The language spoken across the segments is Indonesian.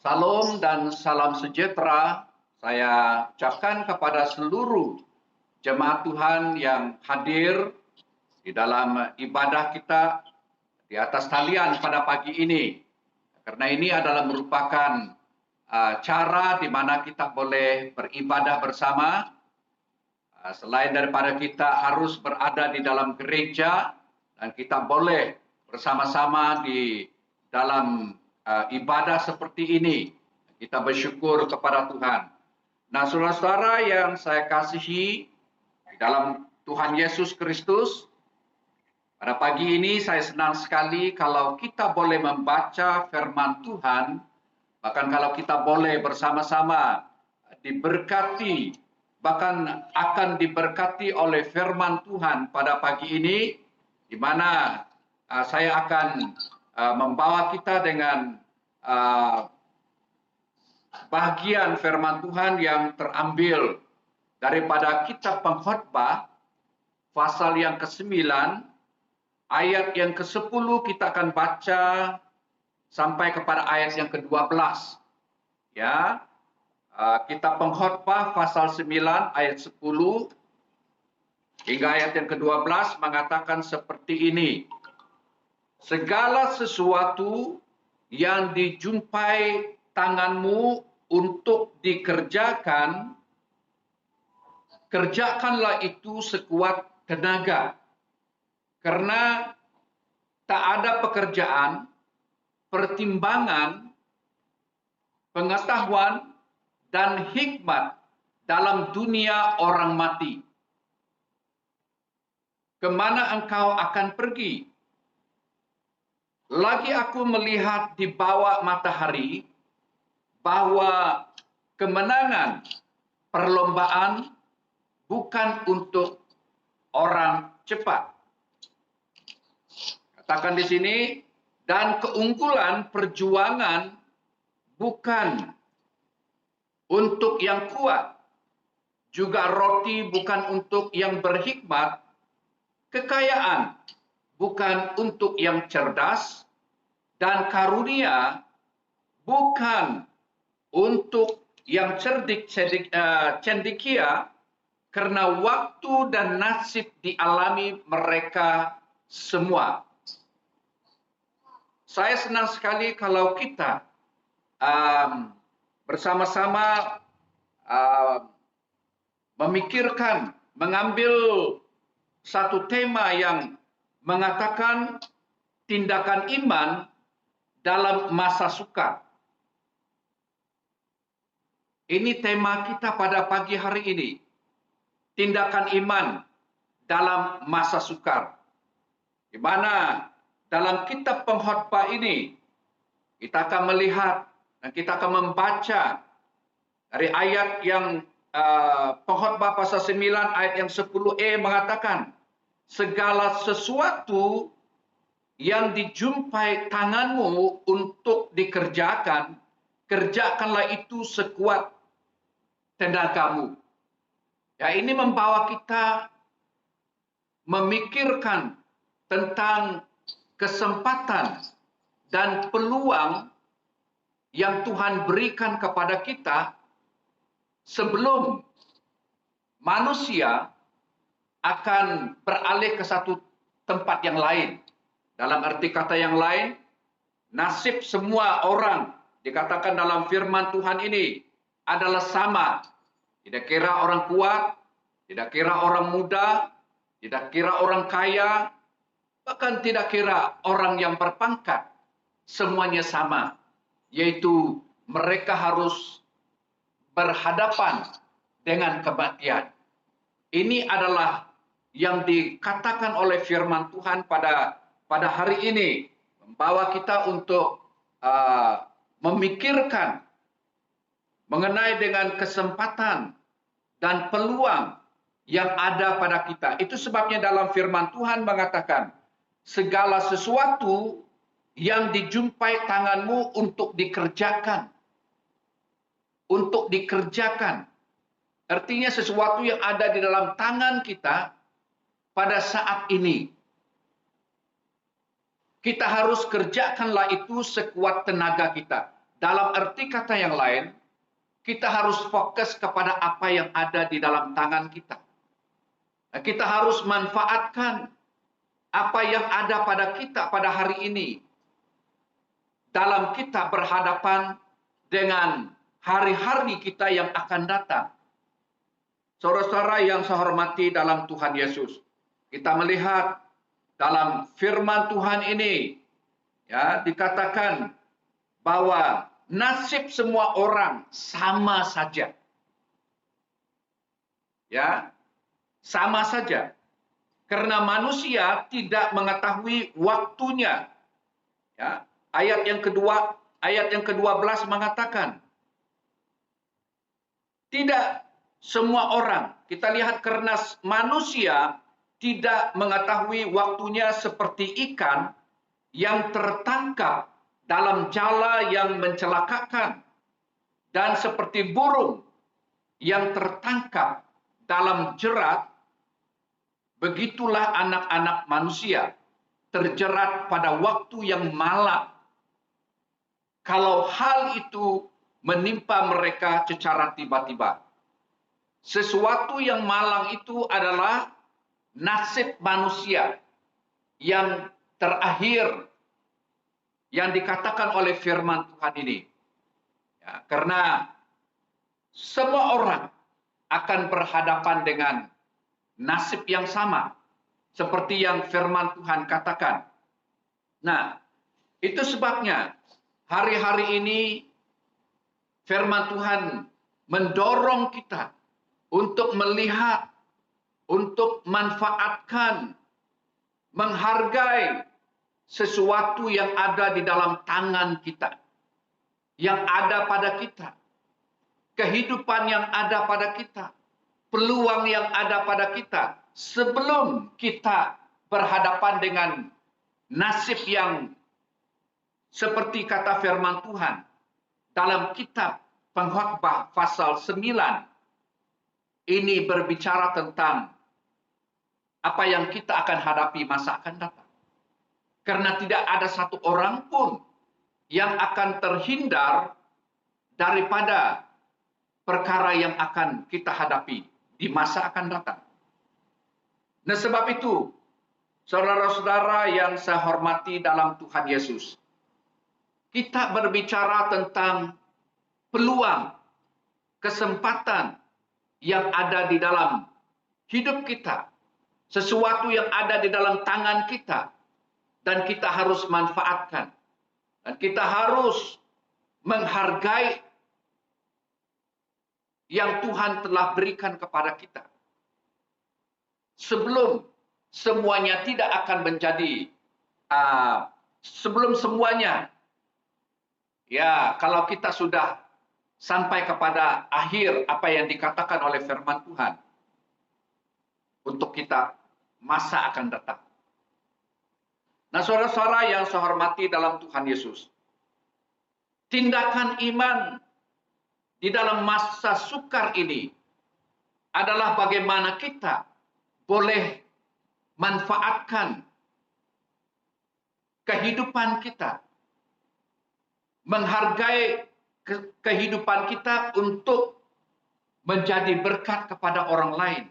Salam dan salam sejahtera saya ucapkan kepada seluruh jemaat Tuhan yang hadir di dalam ibadah kita di atas talian pada pagi ini. Karena ini adalah merupakan cara di mana kita boleh beribadah bersama. Selain daripada kita harus berada di dalam gereja dan kita boleh bersama-sama di dalam ibadah seperti ini. Kita bersyukur kepada Tuhan. Nah, saudara-saudara yang saya kasihi di dalam Tuhan Yesus Kristus, pada pagi ini saya senang sekali kalau kita boleh membaca firman Tuhan, bahkan kalau kita boleh bersama-sama diberkati, bahkan akan diberkati oleh firman Tuhan pada pagi ini, di mana saya akan membawa kita dengan bagian firman Tuhan yang terambil daripada kitab Pengkhotbah, pasal yang ke-9, ayat yang ke-10 kita akan baca sampai kepada ayat yang ke-12. Ya, kitab Pengkhotbah pasal 9 ayat 10 hingga ayat yang ke-12 mengatakan seperti ini. Segala sesuatu yang dijumpai tanganmu untuk dikerjakan, kerjakanlah itu sekuat tenaga. Karena tak ada pekerjaan, pertimbangan, pengetahuan, dan hikmat dalam dunia orang mati. Kemana engkau akan pergi? Lagi aku melihat di bawah matahari bahwa kemenangan perlombaan bukan untuk orang cepat. Katakan di sini, dan keunggulan perjuangan bukan untuk yang kuat, juga roti bukan untuk yang berhikmat, kekayaan bukan untuk yang cerdas, dan karunia bukan untuk yang cendekia, karena waktu dan nasib dialami mereka semua. Saya senang sekali kalau kita bersama-sama memikirkan, mengambil satu tema yang mengatakan tindakan iman dalam masa sukar. Ini tema kita pada pagi hari ini. Tindakan iman dalam masa sukar. Di mana dalam kitab Pengkhotbah ini kita akan melihat dan kita akan membaca dari ayat yang Pengkhotbah pasal 9 ayat yang 10e mengatakan, segala sesuatu yang dijumpai tanganmu untuk dikerjakan, kerjakanlah itu sekuat tenagamu. Ya, ini membawa kita memikirkan tentang kesempatan dan peluang yang Tuhan berikan kepada kita sebelum manusia akan beralih ke satu tempat yang lain. Dalam arti kata yang lain, nasib semua orang dikatakan dalam firman Tuhan ini adalah sama. Tidak kira orang kuat, tidak kira orang muda, tidak kira orang kaya, bahkan tidak kira orang yang berpangkat. Semuanya sama, yaitu mereka harus berhadapan dengan kematian. Ini adalah yang dikatakan oleh firman Tuhan pada hari ini, membawa kita untuk memikirkan mengenai dengan kesempatan dan peluang yang ada pada kita. Itu sebabnya dalam firman Tuhan mengatakan, segala sesuatu yang dijumpai tanganmu untuk dikerjakan. Untuk dikerjakan. Artinya sesuatu yang ada di dalam tangan kita pada saat ini. Kita harus kerjakanlah itu sekuat tenaga kita. Dalam arti kata yang lain, kita harus fokus kepada apa yang ada di dalam tangan kita. Kita harus manfaatkan apa yang ada pada kita pada hari ini dalam kita berhadapan dengan hari-hari kita yang akan datang. Saudara-saudara yang saya hormati dalam Tuhan Yesus, kita melihat dalam firman Tuhan ini, ya, dikatakan bahwa nasib semua orang sama saja. Ya, sama saja. Karena manusia tidak mengetahui waktunya. Ya, ayat yang ke-12 mengatakan, tidak semua orang, kita lihat karena manusia tidak mengetahui waktunya seperti ikan yang tertangkap dalam jala yang mencelakakan, dan seperti burung yang tertangkap dalam jerat, begitulah anak-anak manusia terjerat pada waktu yang malam. Kalau hal itu menimpa mereka secara tiba-tiba. Sesuatu yang malang itu adalah nasib manusia yang terakhir yang dikatakan oleh firman Tuhan ini. Ya, karena semua orang akan berhadapan dengan nasib yang sama seperti yang firman Tuhan katakan. Nah, itu sebabnya hari-hari ini firman Tuhan mendorong kita untuk melihat, untuk manfaatkan, menghargai sesuatu yang ada di dalam tangan kita, yang ada pada kita, kehidupan yang ada pada kita, peluang yang ada pada kita, sebelum kita berhadapan dengan nasib yang seperti kata firman Tuhan dalam kitab Pengkhotbah pasal 9. Ini berbicara tentang apa yang kita akan hadapi masa akan datang. Karena tidak ada satu orang pun yang akan terhindar daripada perkara yang akan kita hadapi di masa akan datang. Nah, sebab itu, saudara-saudara yang saya hormati dalam Tuhan Yesus, kita berbicara tentang peluang, kesempatan yang ada di dalam hidup kita, sesuatu yang ada di dalam tangan kita, dan kita harus manfaatkan, dan kita harus menghargai yang Tuhan telah berikan kepada kita. Sebelum semuanya tidak akan menjadi, sebelum semuanya, ya, kalau kita sudah sampai kepada akhir apa yang dikatakan oleh firman Tuhan, untuk kita masa akan datang. Nah, saudara-saudara yang saya hormati dalam Tuhan Yesus, tindakan iman di dalam masa sukar ini adalah bagaimana kita boleh manfaatkan kehidupan kita, menghargai kehidupan kita untuk menjadi berkat kepada orang lain,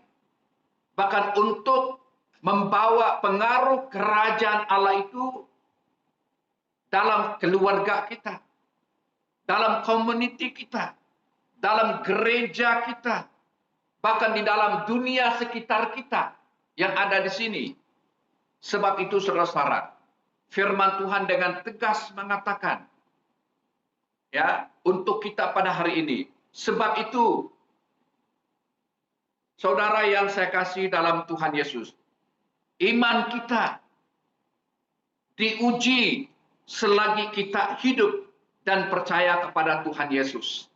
bahkan untuk membawa pengaruh kerajaan Allah itu dalam keluarga kita, dalam komuniti kita, dalam gereja kita, bahkan di dalam dunia sekitar kita yang ada di sini. Sebab itu, saudara-saudara, firman Tuhan dengan tegas mengatakan, ya, untuk kita pada hari ini. Sebab itu, saudara yang saya kasih dalam Tuhan Yesus, iman kita diuji selagi kita hidup dan percaya kepada Tuhan Yesus.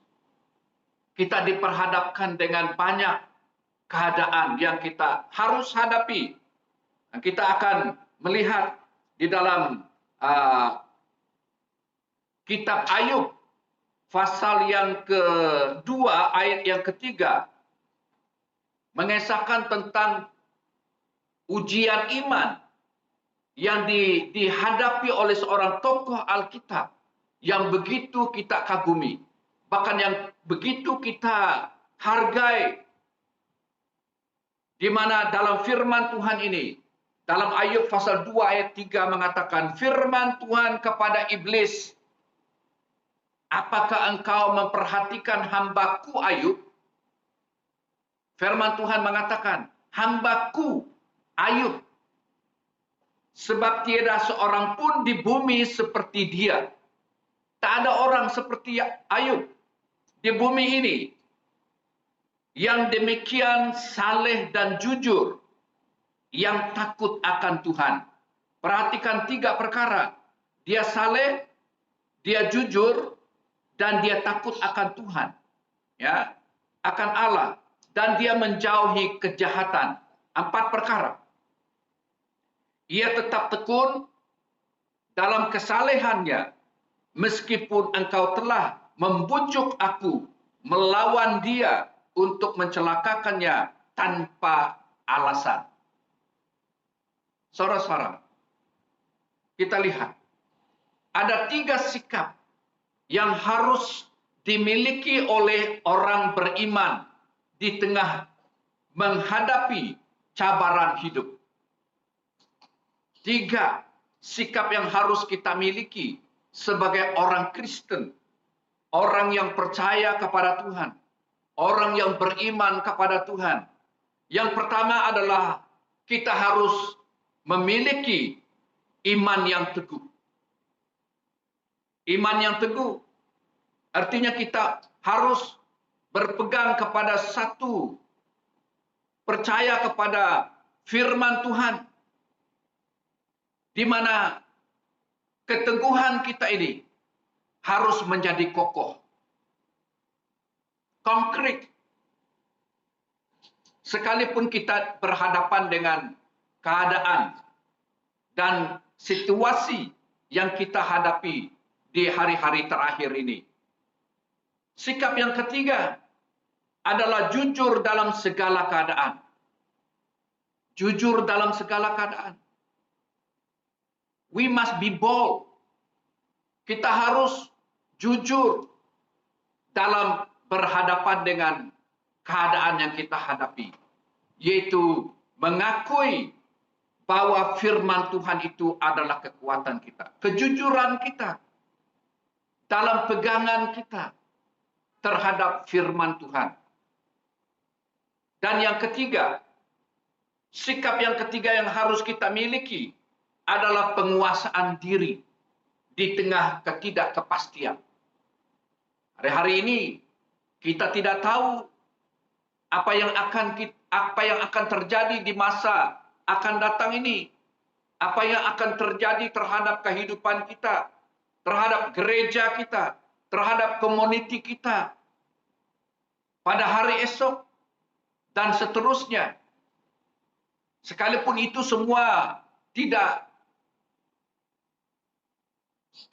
Kita diperhadapkan dengan banyak keadaan yang kita harus hadapi. Dan kita akan melihat di dalam kitab Ayub, pasal yang kedua, ayat yang ketiga, mengisahkan tentang ujian iman yang dihadapi oleh seorang tokoh Alkitab yang begitu kita kagumi, bahkan yang begitu kita hargai, di mana dalam firman Tuhan ini, dalam Ayub pasal 2 ayat 3 mengatakan, firman Tuhan kepada iblis, apakah engkau memperhatikan hambaku Ayub? Firman Tuhan mengatakan, hambaku Ayub, sebab tiada seorang pun di bumi seperti dia. Tak ada orang seperti Ayub di bumi ini yang demikian saleh dan jujur, yang takut akan Tuhan. Perhatikan 3 perkara. Dia saleh, dia jujur, dan dia takut akan Tuhan. Ya, akan Allah. Dan dia menjauhi kejahatan. 4 perkara. Ia tetap tekun dalam kesalehannya, meskipun engkau telah membujuk aku melawan dia untuk mencelakakannya tanpa alasan. Saudara-saudara, kita lihat ada 3 sikap yang harus dimiliki oleh orang beriman di tengah menghadapi cabaran hidup. 3 sikap yang harus kita miliki sebagai orang Kristen, orang yang percaya kepada Tuhan, orang yang beriman kepada Tuhan. Yang pertama adalah kita harus memiliki iman yang teguh. Iman yang teguh artinya kita harus berpegang kepada satu, percaya kepada firman Tuhan, di mana keteguhan kita ini harus menjadi kokoh, konkret. Sekalipun kita berhadapan dengan keadaan dan situasi yang kita hadapi di hari-hari terakhir ini. Sikap yang ketiga adalah jujur dalam segala keadaan. Jujur dalam segala keadaan. We must be bold. Kita harus jujur dalam berhadapan dengan keadaan yang kita hadapi, yaitu mengakui bahwa firman Tuhan itu adalah kekuatan kita, kejujuran kita dalam pegangan kita terhadap firman Tuhan. Dan yang ketiga, sikap yang ketiga yang harus kita miliki adalah penguasaan diri di tengah ketidakkepastian. Hari-hari ini kita tidak tahu apa yang akan terjadi di masa akan datang ini. Apa yang akan terjadi terhadap kehidupan kita, terhadap gereja kita, terhadap komuniti kita pada hari esok dan seterusnya. Sekalipun itu semua tidak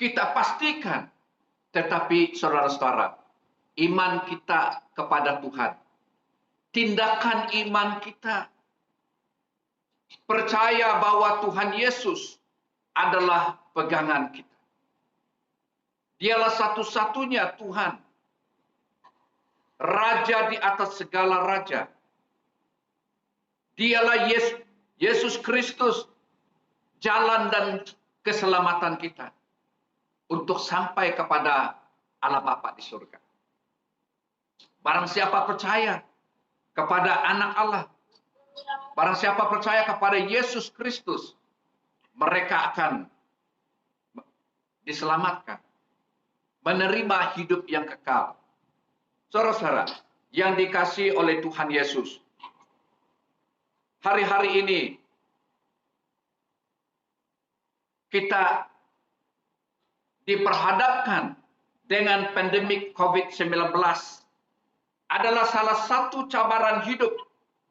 kita pastikan, tetapi saudara-saudara, iman kita kepada Tuhan, tindakan iman kita, percaya bahwa Tuhan Yesus adalah pegangan kita. Dialah satu-satunya Tuhan, Raja di atas segala raja. Dialah Yesus Kristus, jalan dan keselamatan kita untuk sampai kepada Allah Bapa di surga. Barang siapa percaya kepada Anak Allah, barang siapa percaya kepada Yesus Kristus, mereka akan diselamatkan, menerima hidup yang kekal. Saudara-saudara yang dikasihi oleh Tuhan Yesus, hari-hari ini kita diperhadapkan dengan pandemik COVID-19 adalah salah satu cabaran hidup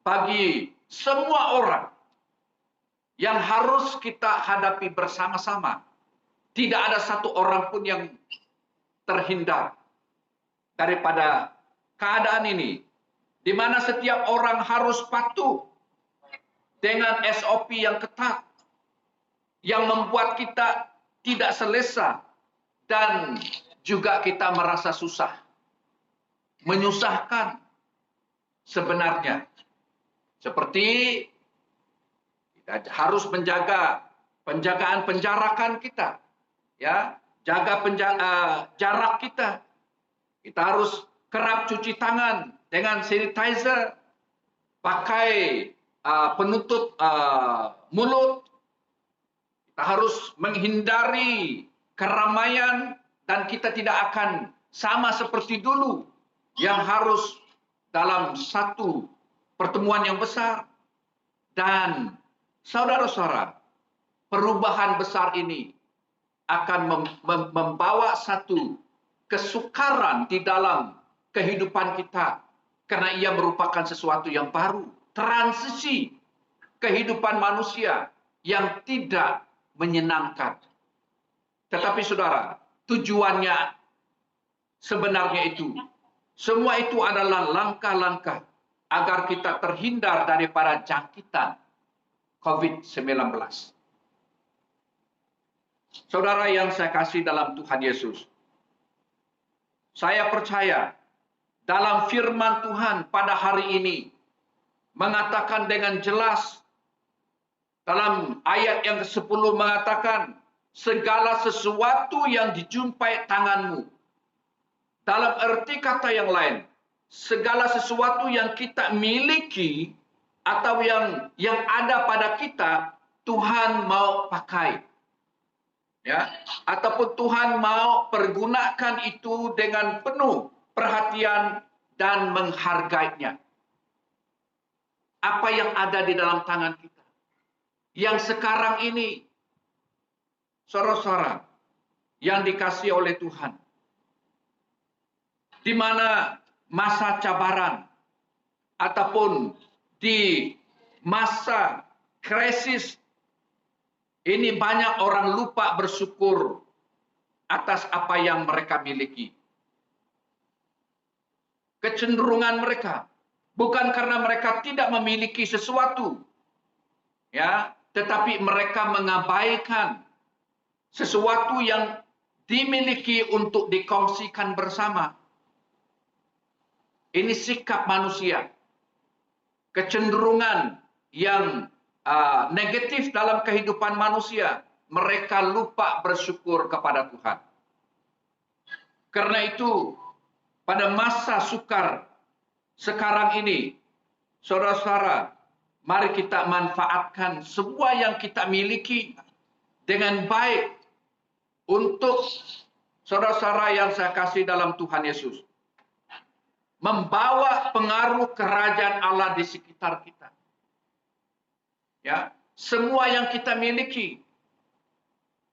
bagi semua orang yang harus kita hadapi bersama-sama. Tidak ada satu orang pun yang terhindar daripada keadaan ini, di mana setiap orang harus patuh dengan SOP yang ketat, yang membuat kita tidak selesa dan juga kita merasa susah, menyusahkan sebenarnya. Seperti kita harus menjaga penjagaan penjarakan kita, ya, jaga jarak kita. Kita harus kerap cuci tangan dengan sanitizer, pakai penutup mulut. Kita harus menghindari keramaian dan kita tidak akan sama seperti dulu yang harus dalam satu pertemuan yang besar. Dan saudara-saudara, perubahan besar ini akan membawa satu kesukaran di dalam kehidupan kita karena ia merupakan sesuatu yang baru, transisi kehidupan manusia yang tidak menyenangkan. Tetapi saudara, tujuannya sebenarnya itu, semua itu adalah langkah-langkah agar kita terhindar daripada jangkitan COVID-19. Saudara yang saya kasih dalam Tuhan Yesus, saya percaya dalam firman Tuhan pada hari ini mengatakan dengan jelas dalam ayat yang ke-10 mengatakan segala sesuatu yang dijumpai tanganmu. Dalam arti kata yang lain, segala sesuatu yang kita miliki atau yang ada pada kita, Tuhan mau pakai. Ya, ataupun Tuhan mau pergunakan itu dengan penuh perhatian dan menghargainya. Apa yang ada di dalam tangan kita, yang sekarang ini, saudara-saudara, yang dikasihi oleh Tuhan, di mana masa cabaran ataupun di masa krisis ini banyak orang lupa bersyukur atas apa yang mereka miliki. Kecenderungan mereka bukan karena mereka tidak memiliki sesuatu, ya, tetapi mereka mengabaikan sesuatu yang dimiliki untuk dikongsikan bersama. Ini sikap manusia, kecenderungan yang negatif dalam kehidupan manusia. Mereka lupa bersyukur kepada Tuhan. Karena itu, pada masa sukar sekarang ini, saudara-saudara, mari kita manfaatkan semua yang kita miliki dengan baik untuk saudara-saudara yang saya kasih dalam Tuhan Yesus. Membawa pengaruh kerajaan Allah di sekitar kita. Ya, semua yang kita miliki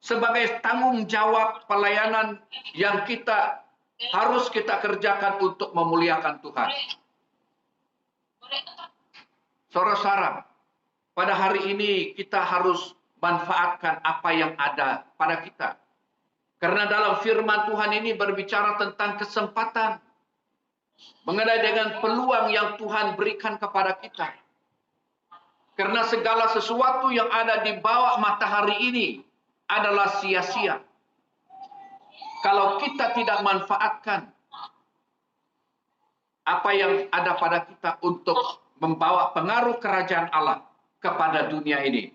sebagai tanggung jawab pelayanan yang kita harus kita kerjakan untuk memuliakan Tuhan. Saudara-saudara, pada hari ini kita harus manfaatkan apa yang ada pada kita. Karena dalam firman Tuhan ini berbicara tentang kesempatan mengenai dengan peluang yang Tuhan berikan kepada kita. Karena segala sesuatu yang ada di bawah matahari ini adalah sia-sia kalau kita tidak manfaatkan apa yang ada pada kita untuk membawa pengaruh kerajaan Allah kepada dunia ini.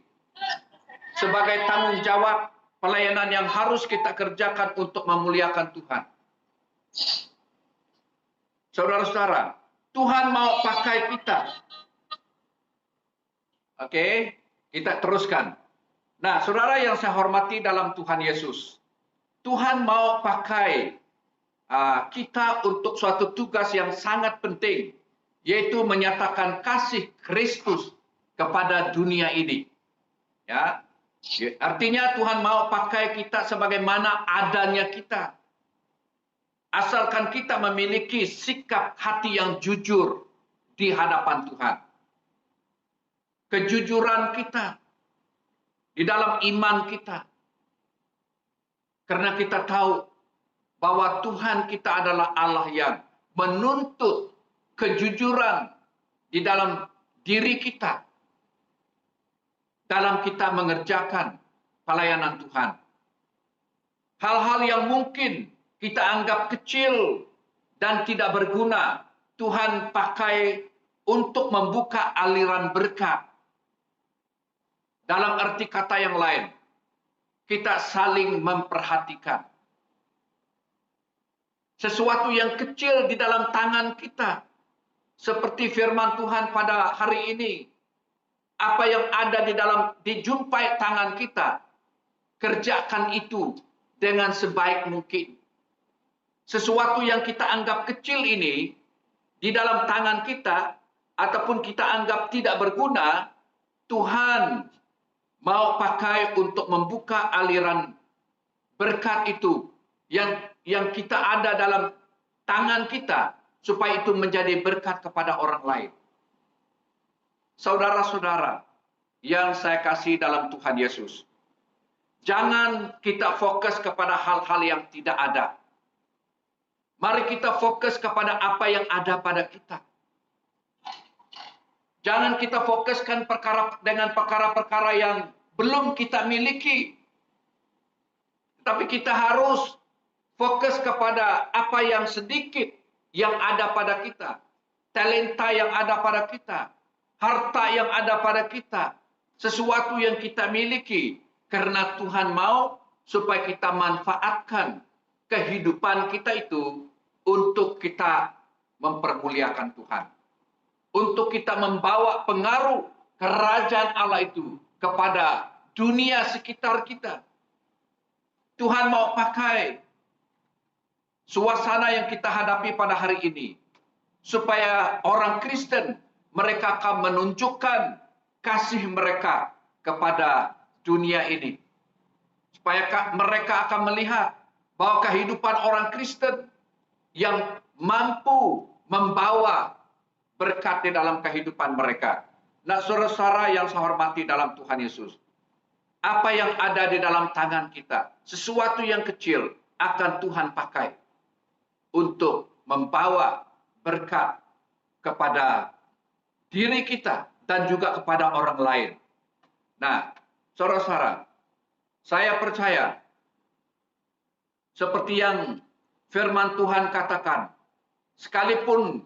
Sebagai tanggung jawab pelayanan yang harus kita kerjakan untuk memuliakan Tuhan. Saudara-saudara, Tuhan mau pakai kita. Oke, kita teruskan. Nah, saudara yang saya hormati dalam Tuhan Yesus, Tuhan mau pakai kita untuk suatu tugas yang sangat penting, yaitu menyatakan kasih Kristus kepada dunia ini. Ya, artinya Tuhan mau pakai kita sebagaimana adanya kita. Asalkan kita memiliki sikap hati yang jujur di hadapan Tuhan. Kejujuran kita di dalam iman kita. Karena kita tahu bahwa Tuhan kita adalah Allah yang menuntut kejujuran di dalam diri kita. Dalam kita mengerjakan pelayanan Tuhan. hal-hal yang mungkin kita anggap kecil dan tidak berguna, Tuhan pakai untuk membuka aliran berkat. Dalam arti kata yang lain, kita saling memperhatikan. Sesuatu yang kecil di dalam tangan kita, seperti firman Tuhan pada hari ini, apa yang ada di jumpai tangan kita, kerjakan itu dengan sebaik mungkin. Sesuatu yang kita anggap kecil ini di dalam tangan kita ataupun kita anggap tidak berguna, Tuhan mau pakai untuk membuka aliran berkat itu yang kita ada dalam tangan kita, supaya itu menjadi berkat kepada orang lain. Saudara-saudara yang saya kasih dalam Tuhan Yesus, jangan kita fokus kepada hal-hal yang tidak ada. Mari kita fokus kepada apa yang ada pada kita. Jangan kita fokuskan dengan perkara-perkara yang belum kita miliki. Tapi kita harus fokus kepada apa yang sedikit yang ada pada kita. Talenta yang ada pada kita. Harta yang ada pada kita. Sesuatu yang kita miliki. Karena Tuhan mau supaya kita manfaatkan kehidupan kita itu untuk kita mempermuliakan Tuhan. Untuk kita membawa pengaruh kerajaan Allah itu kepada dunia sekitar kita. Tuhan mau pakai suasana yang kita hadapi pada hari ini, supaya orang Kristen mereka akan menunjukkan kasih mereka kepada dunia ini. Supaya mereka akan melihat bahwa kehidupan orang Kristen yang mampu membawa berkat di dalam kehidupan mereka. Nah, saudara-saudara yang saya hormati dalam Tuhan Yesus, apa yang ada di dalam tangan kita, sesuatu yang kecil akan Tuhan pakai untuk membawa berkat kepada diri kita dan juga kepada orang lain. Nah, saudara-saudara, saya percaya seperti yang firman Tuhan katakan, sekalipun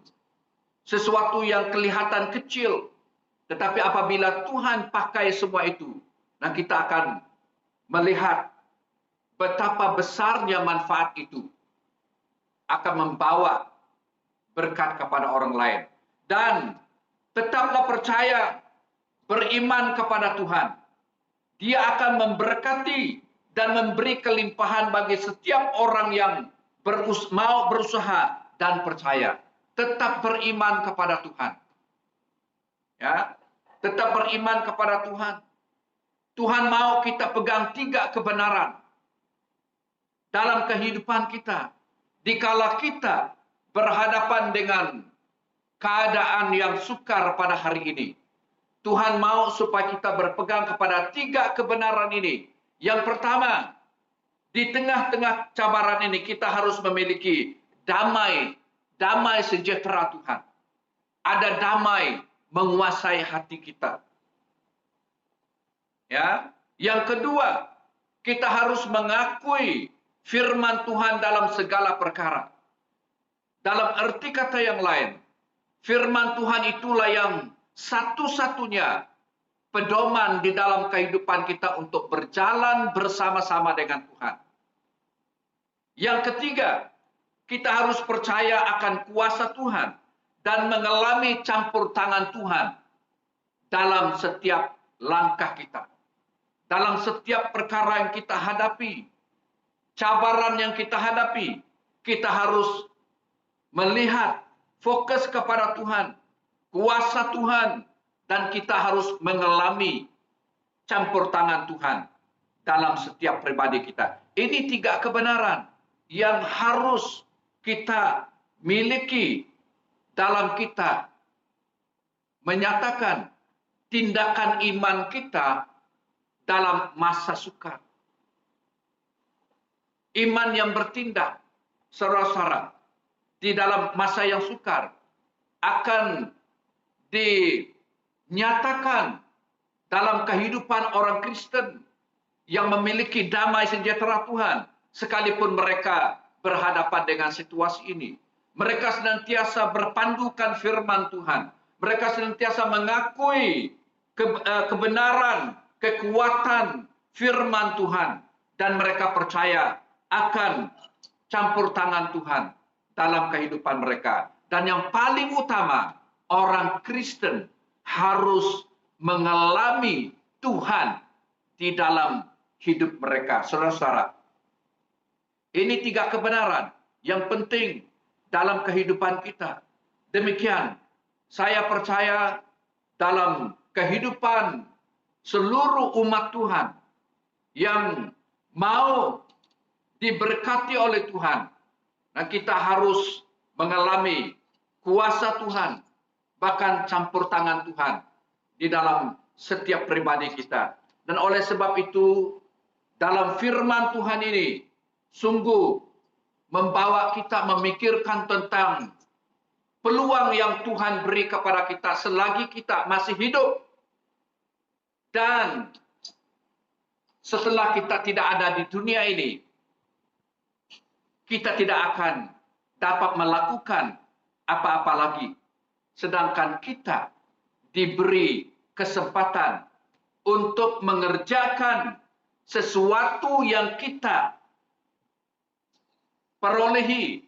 sesuatu yang kelihatan kecil, tetapi apabila Tuhan pakai semua itu, nah kita akan melihat betapa besarnya manfaat itu akan membawa berkat kepada orang lain. Dan tetaplah percaya, beriman kepada Tuhan. Dia akan memberkati dan memberi kelimpahan bagi setiap orang yang mau berusaha dan percaya. Tetap beriman kepada Tuhan. Ya, tetap beriman kepada Tuhan. Tuhan mau kita pegang 3 kebenaran dalam kehidupan kita. Dikala kita berhadapan dengan keadaan yang sukar pada hari ini, Tuhan mau supaya kita berpegang kepada 3 kebenaran ini. Yang pertama, di tengah-tengah cabaran ini kita harus memiliki damai sejahtera Tuhan. Ada damai menguasai hati kita. Ya, yang kedua, kita harus mengakui firman Tuhan dalam segala perkara. Dalam arti kata yang lain, firman Tuhan itulah yang satu-satunya pedoman di dalam kehidupan kita untuk berjalan bersama-sama dengan Tuhan. Yang ketiga, kita harus percaya akan kuasa Tuhan dan mengalami campur tangan Tuhan dalam setiap langkah kita. Dalam setiap perkara yang kita hadapi, cabaran yang kita hadapi, kita harus melihat fokus kepada Tuhan, kuasa Tuhan, dan kita harus mengalami campur tangan Tuhan dalam setiap pribadi kita. Ini 3 kebenaran yang harus kita miliki dalam kita menyatakan tindakan iman kita dalam masa sukar. Iman yang bertindak, saudara-saudara, di dalam masa yang sukar akan dinyatakan dalam kehidupan orang Kristen yang memiliki damai sejahtera Tuhan sekalipun mereka berhadapan dengan situasi ini. Mereka senantiasa berpandukan firman Tuhan. Mereka senantiasa mengakui kebenaran, kekuatan firman Tuhan. Dan mereka percaya akan campur tangan Tuhan dalam kehidupan mereka. Dan yang paling utama, orang Kristen harus mengalami Tuhan di dalam hidup mereka. Saudara-saudara, ini 3 kebenaran yang penting dalam kehidupan kita. Demikian, saya percaya dalam kehidupan seluruh umat Tuhan yang mau diberkati oleh Tuhan. Nah, kita harus mengalami kuasa Tuhan, bahkan campur tangan Tuhan di dalam setiap pribadi kita. Dan oleh sebab itu, dalam firman Tuhan ini, sungguh membawa kita memikirkan tentang peluang yang Tuhan beri kepada kita selagi kita masih hidup. Dan setelah kita tidak ada di dunia ini, kita tidak akan dapat melakukan apa-apa lagi. Sedangkan kita diberi kesempatan untuk mengerjakan sesuatu yang kita perolehi,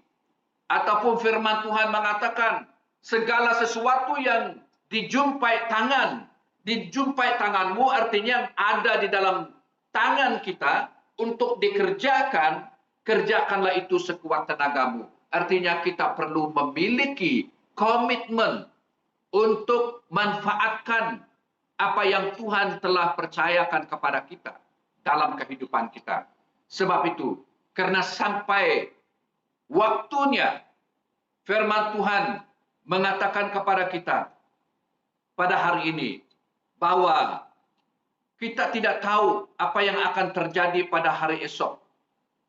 ataupun firman Tuhan mengatakan segala sesuatu yang dijumpai tanganmu, artinya ada di dalam tangan kita untuk dikerjakan, kerjakanlah itu sekuat tenagamu. Artinya kita perlu memiliki komitmen untuk manfaatkan apa yang Tuhan telah percayakan kepada kita dalam kehidupan kita. Sebab itu, karena sampai waktunya firman Tuhan mengatakan kepada kita pada hari ini bahwa kita tidak tahu apa yang akan terjadi pada hari esok.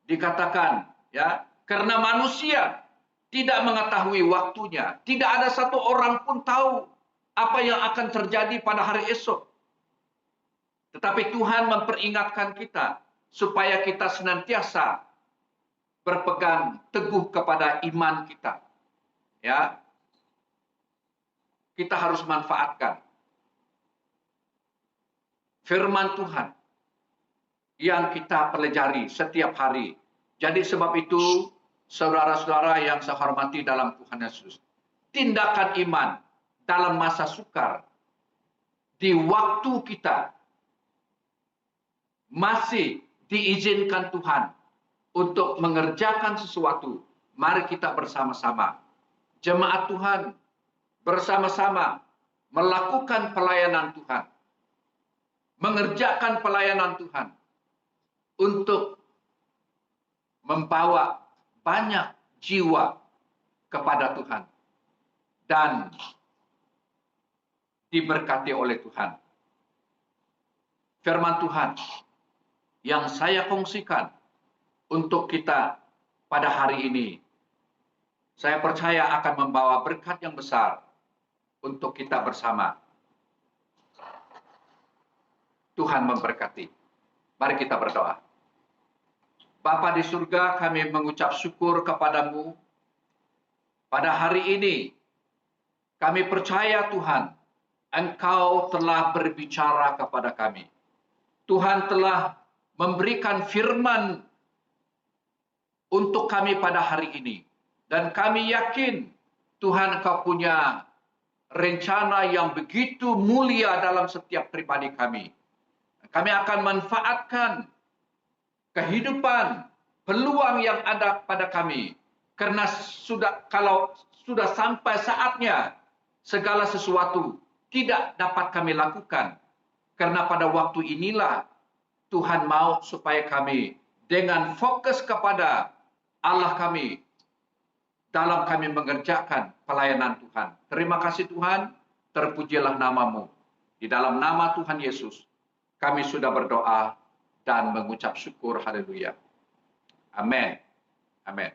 Dikatakan, ya, karena manusia tidak mengetahui waktunya. Tidak ada satu orang pun tahu apa yang akan terjadi pada hari esok. Tetapi Tuhan memperingatkan kita supaya kita senantiasa berpegang teguh kepada iman kita. Ya. Kita harus manfaatkan firman Tuhan yang kita pelajari setiap hari. Jadi sebab itu, saudara-saudara yang saya hormati dalam Tuhan Yesus, tindakan iman dalam masa sukar di waktu kita masih diizinkan Tuhan untuk mengerjakan sesuatu. Mari kita bersama-sama, jemaat Tuhan, bersama-sama melakukan pelayanan Tuhan, mengerjakan pelayanan Tuhan untuk membawa banyak jiwa kepada Tuhan dan diberkati oleh Tuhan. Firman Tuhan yang saya kongsikan untuk kita pada hari ini, saya percaya akan membawa berkat yang besar untuk kita bersama. Tuhan memberkati. Mari kita berdoa. Bapa di surga, kami mengucap syukur kepadamu. Pada hari ini, kami percaya Tuhan, Engkau telah berbicara kepada kami. Tuhan telah memberikan firman untuk kami pada hari ini. Dan kami yakin Tuhan Engkau punya rencana yang begitu mulia dalam setiap pribadi kami. Kami akan manfaatkan kehidupan, peluang yang ada pada kami. Karena kalau sudah sampai saatnya, segala sesuatu tidak dapat kami lakukan. Karena pada waktu inilah Tuhan mau supaya kami dengan fokus kepada Allah kami dalam kami mengerjakan pelayanan Tuhan. Terima kasih Tuhan, terpujilah namamu. Di dalam nama Tuhan Yesus, kami sudah berdoa dan mengucap syukur. Haleluya. Amin. Amin.